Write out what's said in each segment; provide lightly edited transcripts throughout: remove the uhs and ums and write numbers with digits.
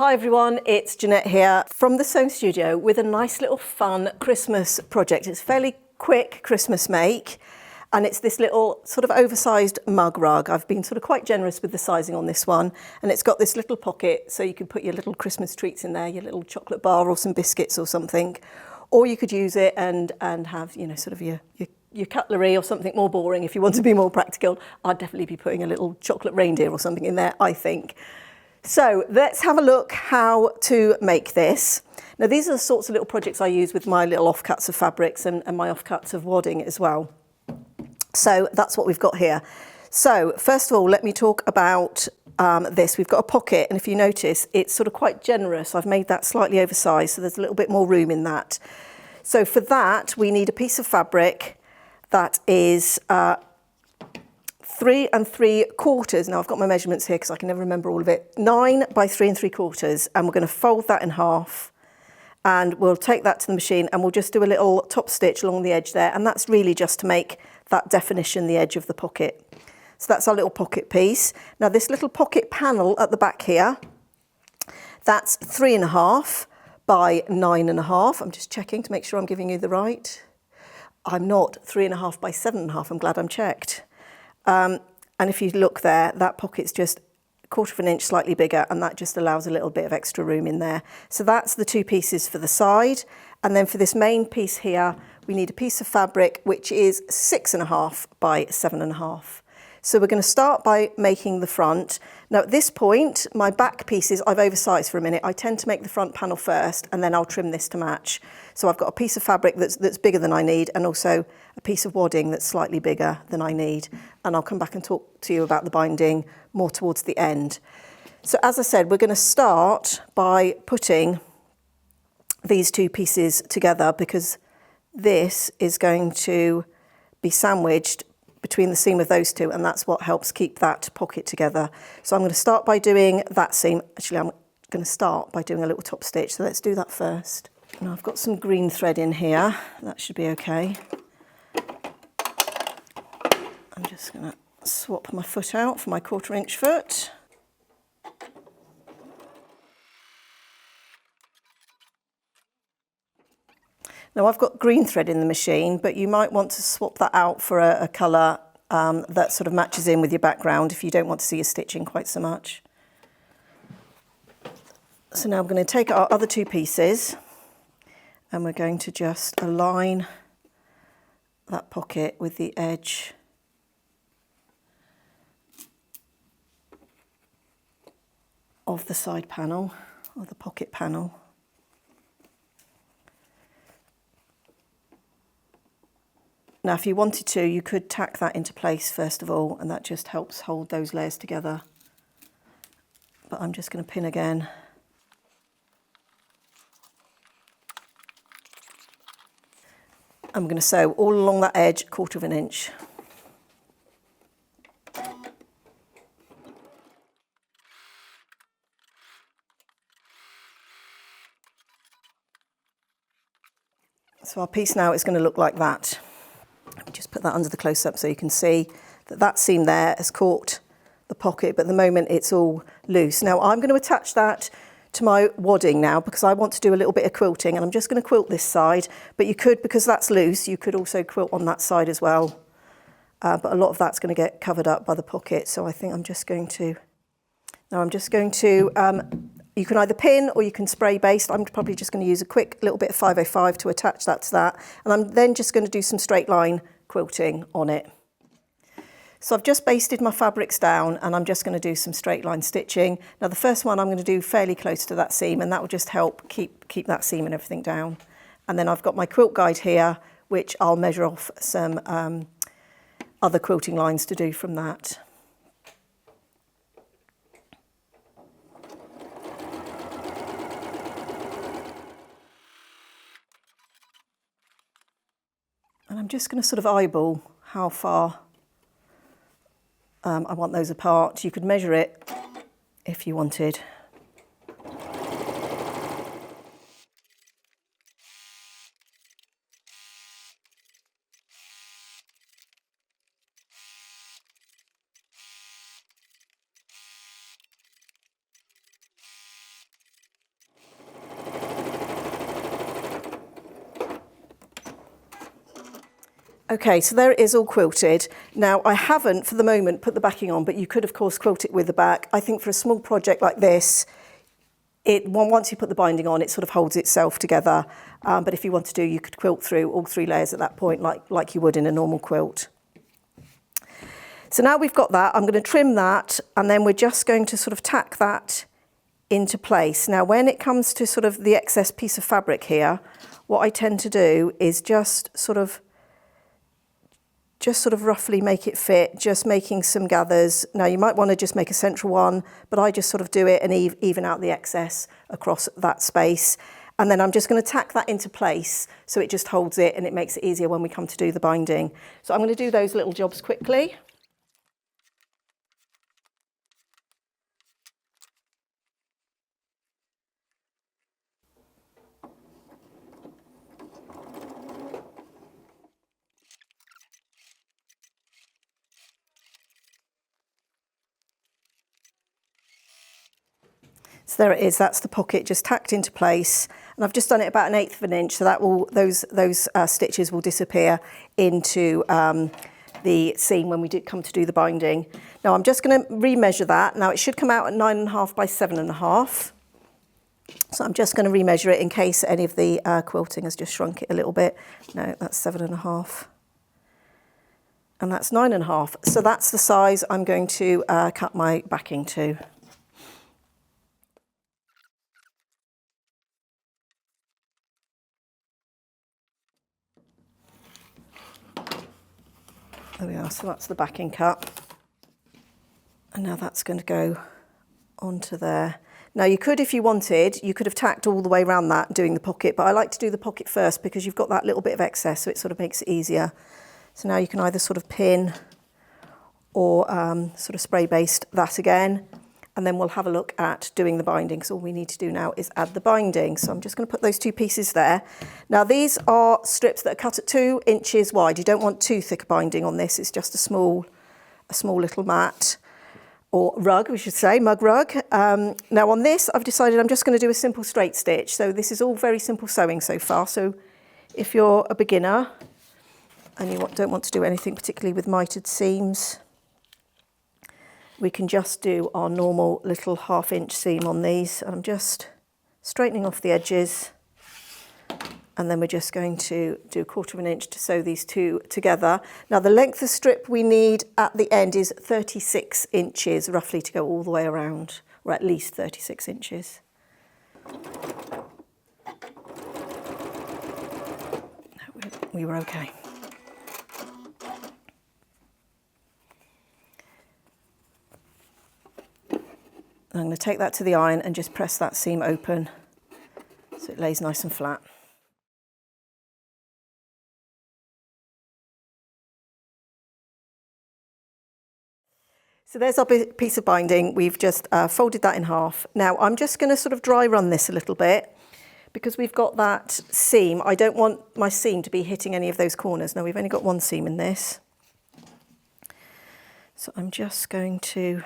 Hi everyone, it's Jeanette here from the Sewing Studio with a nice little fun Christmas project. It's a fairly quick Christmas make and it's this little sort of oversized mug rug. I've been sort of quite generous with the sizing on this one, and it's got this little pocket so you can put your little Christmas treats in there, your little chocolate bar or some biscuits or something. Or you could use it and have, you know, sort of your cutlery or something more boring if you want to be more practical. I'd definitely be putting a little chocolate reindeer or something in there, I think. So let's have a look how to make this. Now these are the sorts of little projects I use with my little offcuts of fabrics and my offcuts of wadding as well. So that's what we've got here. So first of all, let me talk about this. We've got a pocket, and if you notice, it's sort of quite generous. I've made that slightly oversized, so there's a little bit more room in that. So for that, we need a piece of fabric that is 3 3/4. Now I've got my measurements here because I can never remember all of it. 9 by 3 3/4, and we're going to fold that in half, and we'll take that to the machine and we'll just do a little top stitch along the edge there, and that's really just to make that definition the edge of the pocket. So that's our little pocket piece. Now this little pocket panel at the back here, that's 3 1/2 by 9 1/2. I'm just checking to make sure I'm giving you the right. I'm not. 3 1/2 by 7 1/2. I'm glad I'm checked. And if you look there, that pocket's just 1/4 inch slightly bigger, and that just allows a little bit of extra room in there. So that's the two pieces for the side. And then for this main piece here, we need a piece of fabric which is 6 1/2 by 7 1/2. So we're going to start by making the front. Now at this point, my back pieces I've oversized for a minute. I tend to make the front panel first, and then I'll trim this to match. So I've got a piece of fabric that's bigger than I need, and also a piece of wadding that's slightly bigger than I need. And I'll come back and talk to you about the binding more towards the end. So as I said, we're going to start by putting these two pieces together, because this is going to be sandwiched between the seam of those two, and that's what helps keep that pocket together. So I'm going to start by doing that seam. Actually, I'm going to start by doing a little top stitch, so let's do that first. Now I've got some green thread in here, that should be okay. I'm just going to swap my foot out for my 1/4 inch foot. Now I've got green thread in the machine, but you might want to swap that out for a colour that sort of matches in with your background if you don't want to see your stitching quite so much. So now I'm going to take our other two pieces, and we're going to just align that pocket with the edge of the side panel, or the pocket panel. Now if you wanted to, you could tack that into place first of all, and that just helps hold those layers together. But I'm just going to pin again. I'm going to sew all along that edge 1/4 inch. So our piece now is going to look like that. Let me just put that under the close-up so you can see that that seam there has caught the pocket, but at the moment it's all loose. Now I'm going to attach that to my wadding now, because I want to do a little bit of quilting, and I'm just going to quilt this side, but you could, because that's loose, you could also quilt on that side as well. But a lot of that's going to get covered up by the pocket, so I think I'm just going to, you can either pin or you can spray baste. I'm probably just going to use a quick little bit of 505 to attach that to that, and I'm then just going to do some straight line quilting on it. So I've just basted my fabrics down, and I'm just going to do some straight line stitching. Now the first one I'm going to do fairly close to that seam, and that will just help keep that seam and everything down. And then I've got my quilt guide here, which I'll measure off some other quilting lines to do from that. And I'm just going to sort of eyeball how far I want those apart. You could measure it if you wanted. Okay, so there it is all quilted. Now I haven't for the moment put the backing on, but you could of course quilt it with the back. I think for a small project like this, once you put the binding on, it sort of holds itself together. But if you want to do, you could quilt through all 3 layers at that point, like you would in a normal quilt. So now we've got that, I'm going to trim that, and then we're just going to sort of tack that into place. Now, when it comes to sort of the excess piece of fabric here, what I tend to do is just sort of roughly make it fit, just making some gathers. Now, you might want to just make a central one, but I just sort of do it and even out the excess across that space. And then I'm just going to tack that into place so it just holds it and it makes it easier when we come to do the binding. So I'm going to do those little jobs quickly. So there it is, that's the pocket just tacked into place. And I've just done it about 1/8 of an inch, so that will those stitches will disappear into the seam when we come to do the binding. Now I'm just going to remeasure that. Now it should come out at 9.5 by 7.5. So I'm just going to remeasure it in case any of the quilting has just shrunk it a little bit. No, that's 7.5. And that's 9.5. So that's the size I'm going to cut my backing to. There we are, so that's the backing cut. And now that's going to go onto there. Now you could, if you wanted, you could have tacked all the way around that doing the pocket, but I like to do the pocket first because you've got that little bit of excess, so it sort of makes it easier. So now you can either sort of pin or sort of spray baste that again, and then we'll have a look at doing the binding, because all we need to do now is add the binding. So I'm just going to put those 2 pieces there. Now these are strips that are cut at 2 inches wide. You don't want too thick a binding on this. It's just a small little mat, or rug, we should say, mug rug. Now on this, I've decided I'm just going to do a simple straight stitch. So this is all very simple sewing so far. So if you're a beginner and you don't want to do anything particularly with mitered seams, we can just do our normal little 1/2 inch seam on these. I'm just straightening off the edges, and then we're just going to do 1/4 of an inch to sew these 2 together. Now the length of strip we need at the end is 36 inches roughly to go all the way around, or at least 36 inches. No, we were okay. I'm going to take that to the iron and just press that seam open so it lays nice and flat. So there's our piece of binding. We've just folded that in half. Now I'm just going to sort of dry run this a little bit because we've got that seam. I don't want my seam to be hitting any of those corners. Now we've only got 1 seam in this. So I'm just going to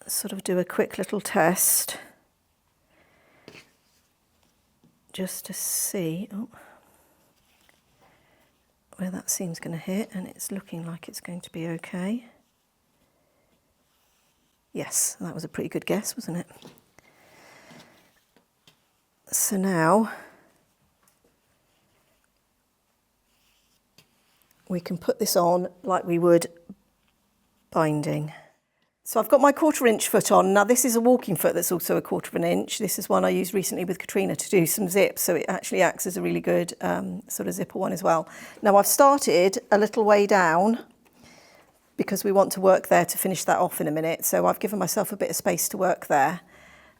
sort of do a quick little test just to see where that seam's going to hit, and it's looking like it's going to be okay. Yes, that was a pretty good guess, wasn't it? So now we can put this on like we would binding. So I've got my 1/4 inch foot on. Now this is a walking foot that's also a 1/4 of an inch. This is one I used recently with Katrina to do some zips, so it actually acts as a really good sort of zipper one as well. Now I've started a little way down because we want to work there to finish that off in a minute. So I've given myself a bit of space to work there.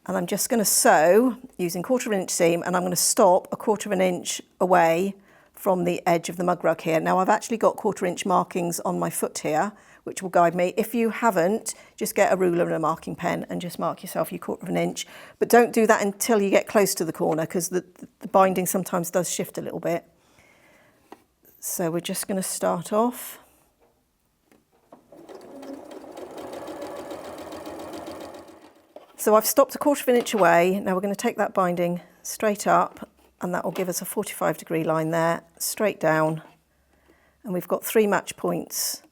And I'm just going to sew using 1/4 of an inch seam, and I'm going to stop a 1/4 of an inch away from the edge of the mug rug here. Now I've actually got 1/4 inch markings on my foot here, which will guide me. If you haven't, just get a ruler and a marking pen and just mark yourself your 1/4 of an inch. But don't do that until you get close to the corner, because the binding sometimes does shift a little bit. So we're just going to start off. So I've stopped a 1/4 of an inch away. Now we're going to take that binding straight up and that will give us a 45-degree line there, straight down, and we've got 3 match points.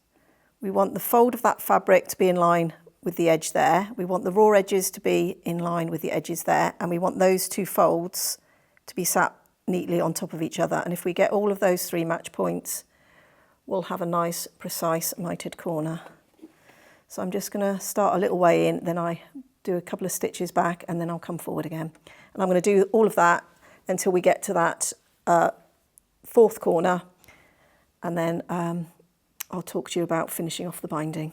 We want the fold of that fabric to be in line with the edge there. We want the raw edges to be in line with the edges there, and we want those 2 folds to be sat neatly on top of each other. And if we get all of those 3 match points, we'll have a nice, precise mitered corner. So I'm just going to start a little way in, then I do a couple of stitches back, and then I'll come forward again. And I'm going to do all of that until we get to that 4th corner, and then I'll talk to you about finishing off the binding.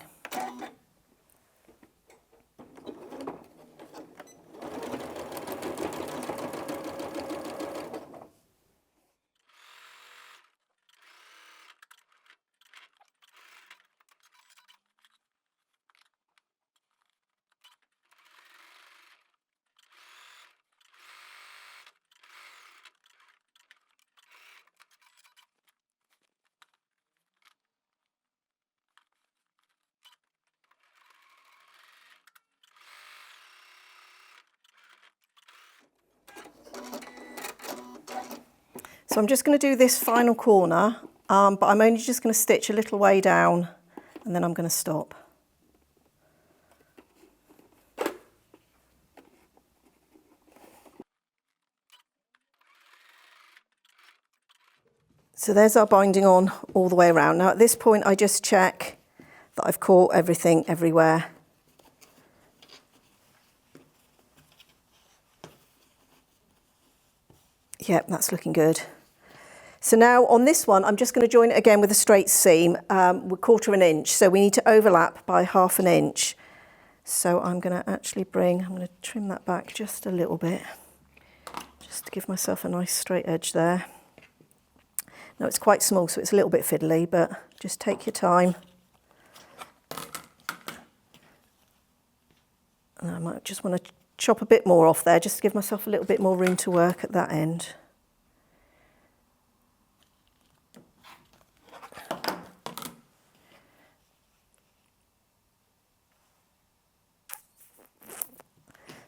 So I'm just going to do this final corner, but I'm only just going to stitch a little way down, and then I'm going to stop. So there's our binding on all the way around. Now at this point I just check that I've caught everything everywhere. Yep, that's looking good. So now on this one, I'm just going to join it again with a straight seam, with 1/4 inch. So we need to overlap by 1/2 inch. So I'm going to actually I'm going to trim that back just a little bit, just to give myself a nice straight edge there. Now it's quite small, so it's a little bit fiddly, but just take your time. And I might just want to chop a bit more off there, just to give myself a little bit more room to work at that end.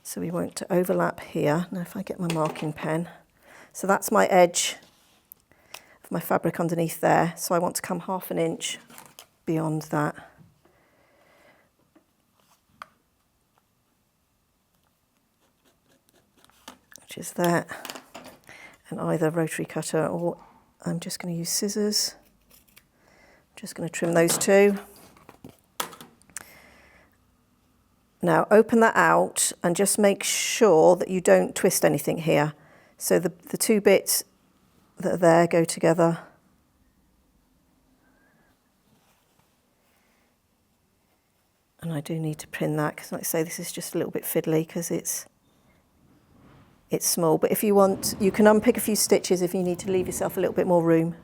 So we want to overlap here. Now if I get my marking pen. So that's my edge of my fabric underneath there. So I want to come 1/2 inch beyond that. Which is that. And either rotary cutter, or I'm just going to use scissors. I'm just going to trim those 2. Now open that out and just make sure that you don't twist anything here. So the 2 bits that are there go together. And I do need to pin that, because like I say, this is just a little bit fiddly because it's small. But if you want, you can unpick a few stitches if you need to leave yourself a little bit more room.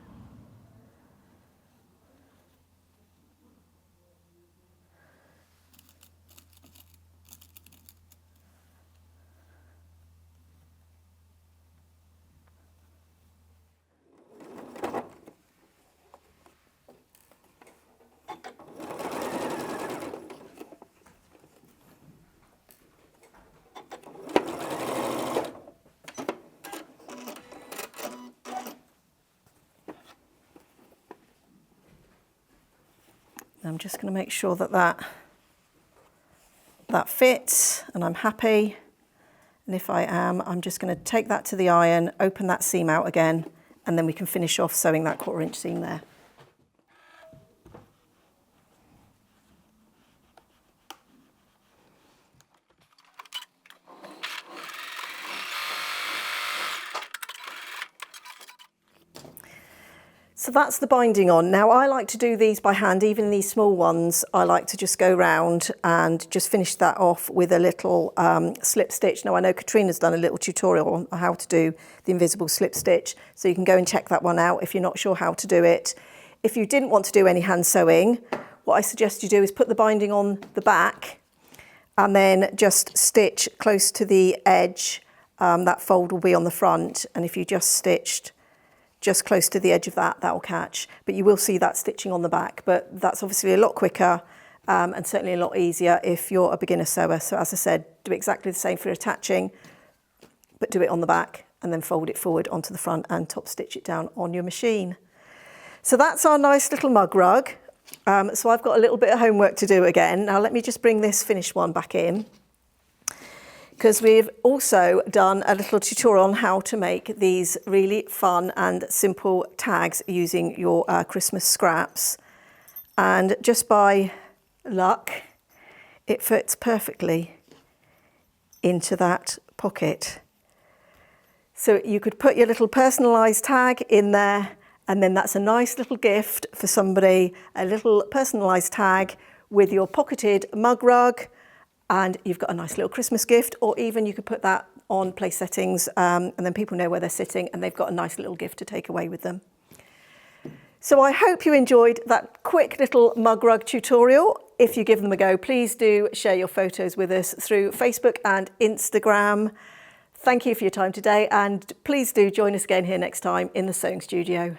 I'm just going to make sure that that fits and I'm happy. And if I am, I'm just going to take that to the iron, open that seam out again, and then we can finish off sewing that 1/4 inch seam there. So that's the binding on. Now I like to do these by hand, even these small ones. I like to just go round and just finish that off with a little slip stitch. Now I know Katrina's done a little tutorial on how to do the invisible slip stitch, so you can go and check that one out if you're not sure how to do it. If you didn't want to do any hand sewing, what I suggest you do is put the binding on the back and then just stitch close to the edge. That fold will be on the front, and if you just stitched just close to the edge of that, that will catch. But you will see that stitching on the back, but that's obviously a lot quicker and certainly a lot easier if you're a beginner sewer. So as I said, do exactly the same for attaching, but do it on the back, and then fold it forward onto the front and top stitch it down on your machine. So that's our nice little mug rug. So I've got a little bit of homework to do again. Now let me just bring this finished one back in, because we've also done a little tutorial on how to make these really fun and simple tags using your Christmas scraps. And just by luck, it fits perfectly into that pocket. So you could put your little personalised tag in there, and then that's a nice little gift for somebody, a little personalised tag with your pocketed mug rug, and you've got a nice little Christmas gift. Or even you could put that on place settings, and then people know where they're sitting and they've got a nice little gift to take away with them. So I hope you enjoyed that quick little mug rug tutorial. If you give them a go, please do share your photos with us through Facebook and Instagram. Thank you for your time today, and please do join us again here next time in the sewing studio.